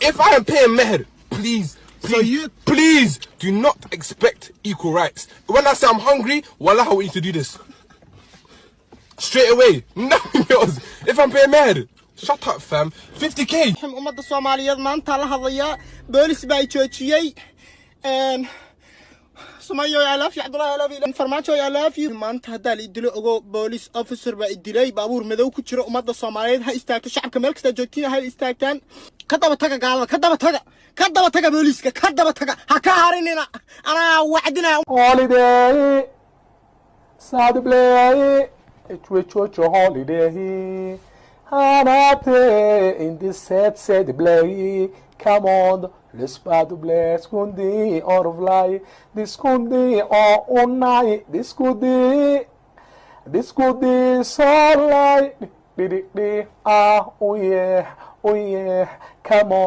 If I am paying meher, please, please do not expect equal rights. When I say I'm hungry, wallah, I want you to do this. Straight away. Nothing else. If I'm paying meher, shut up, fam. 50k. ummadda Soomaaliyeed maanta la hadlaya boolis baa joojiyay Sumayo I love you Abdullah I love you farmaajo I love you maanta hadaa la idilo ogo police officer baa idilay baabuur madow ku jiro ummadda Soomaaliyeed ha istaagto shacabka meel kasta joogtiin ha istaagtaan ka daba taga gaalada ka daba taga booliska ka daba taga ha ka harinina ana wacdina holiday sad play it which holiday Hanate in this sad play. Come on, let's battle bless Kundi or of lie. This Kundi or on night. This could be so light. Oh yeah, come on.